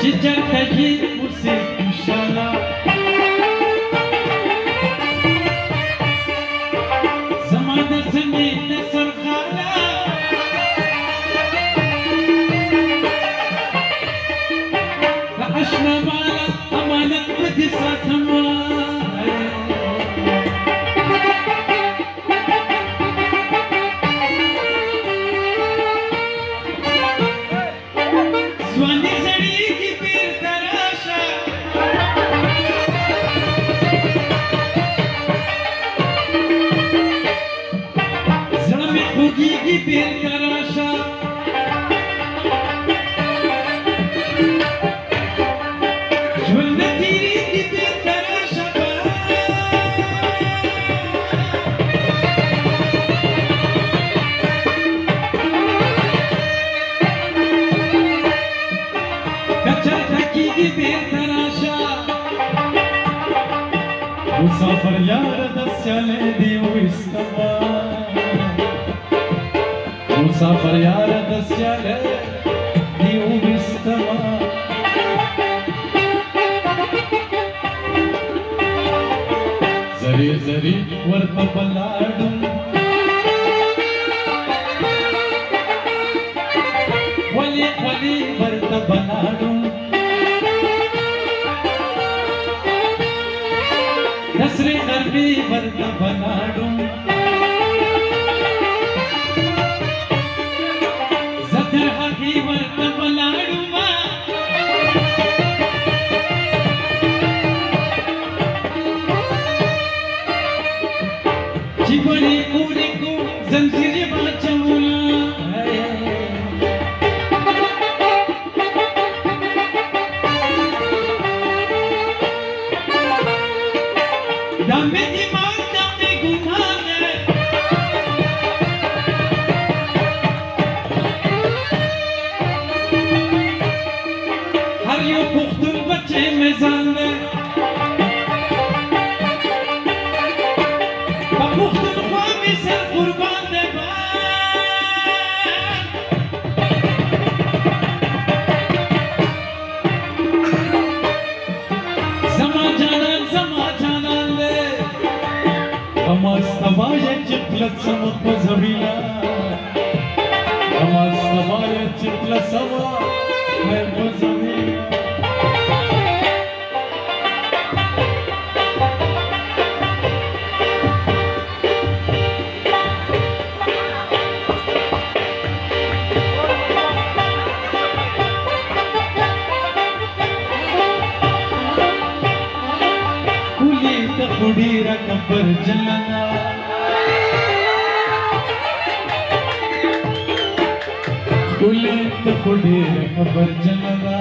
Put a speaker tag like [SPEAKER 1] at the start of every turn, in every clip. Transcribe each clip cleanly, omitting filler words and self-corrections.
[SPEAKER 1] चिचर कही मुझसे इंशाल्लाह ज़माने से मैंने सरखाला अशना वाला अमानत बदी साथमा स्वानी सड़ी की पीर तराशा जड़ा में खुगी की पीर तराशा مسافر يار دسيالي دي ويستوى مسافر يار دسيالي دي ويستوى زري زري ورد بلادم ولي ولي ورد بلادم नसरे नरमी वर्द बनाडूं ज़दर हकी वर्द बनाडूं जीवनी पूरी को जंजीर बाचौला दामे ईमान दामे गुमान हर यो पुख्तुन बच्चे में जान पुख्तुन ख्वामी सर कुर्बान दे Amastawaje chitla samak mazhabila Amastawaje chitla samak mazhabila Kuli ta khudira kabar jalana Kuli ta khudira kabar jalana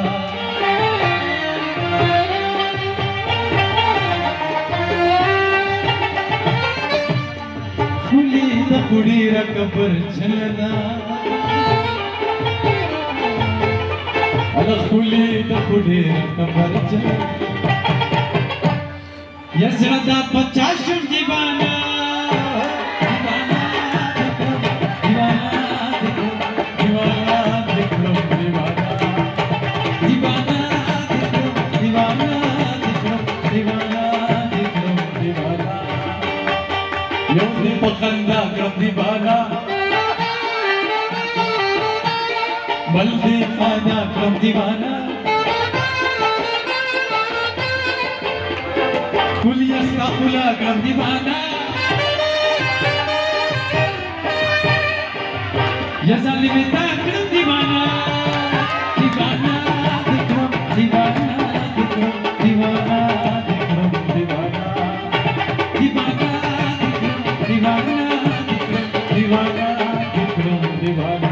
[SPEAKER 1] Kuli ta khudira kabar jalana Ala kuli ta khudira kabar jalana Yazrada pachashum divana Yung di pakanda grab divana Maldi khana grab divana Kuli astaghfirullah grab divana Ya zalimi ta grab divana Divana grab divana Divana grab divana Divana Divana Divana Divana Divana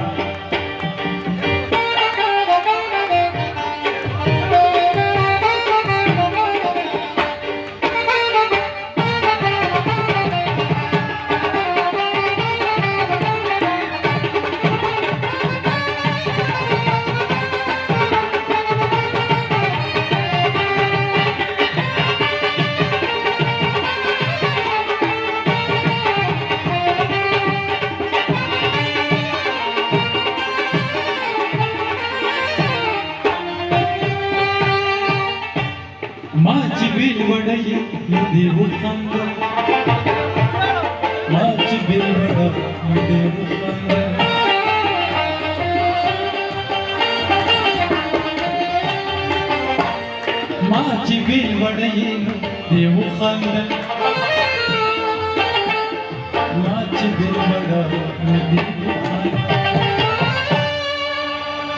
[SPEAKER 1] माझी बिलवडई देव खंद माझी बिलवड देव खंद माझी बिलवडई देव खंद माझी बिलवड देव खंद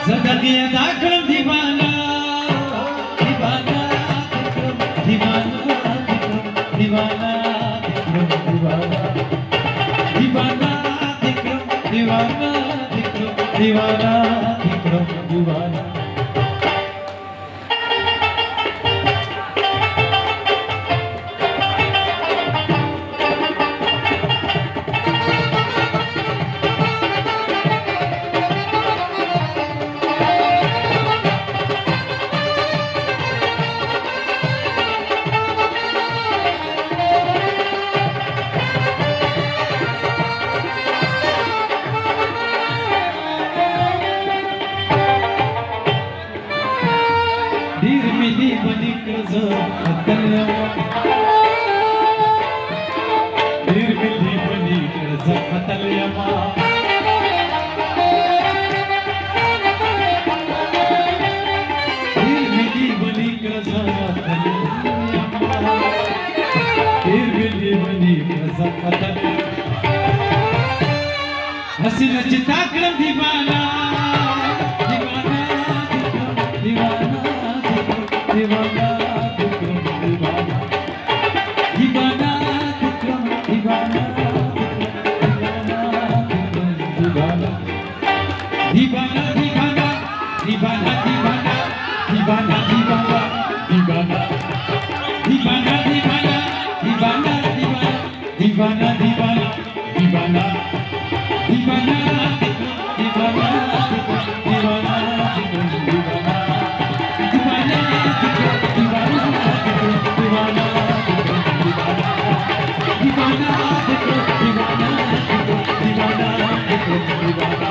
[SPEAKER 1] زدقية أكرم ديوانا ديوانا ديوانا ديوانا ديوانا ديوانا ديوانا ديوانا ديوانا دير ملي بنيك رزق الدنيا دير ملي بنيك رزق اليما دير ملي بنيك رزق اليما دير ملي بنيك رزق اليما حسينة تاكرم ديوانا ديوانا ديوانا ديوانا ديوانا ديوانا ديوانا ديوانا ديوانا ديوانا ديوانا ديوانا ديوانا ديوانا ديوانا ديوانا Divana,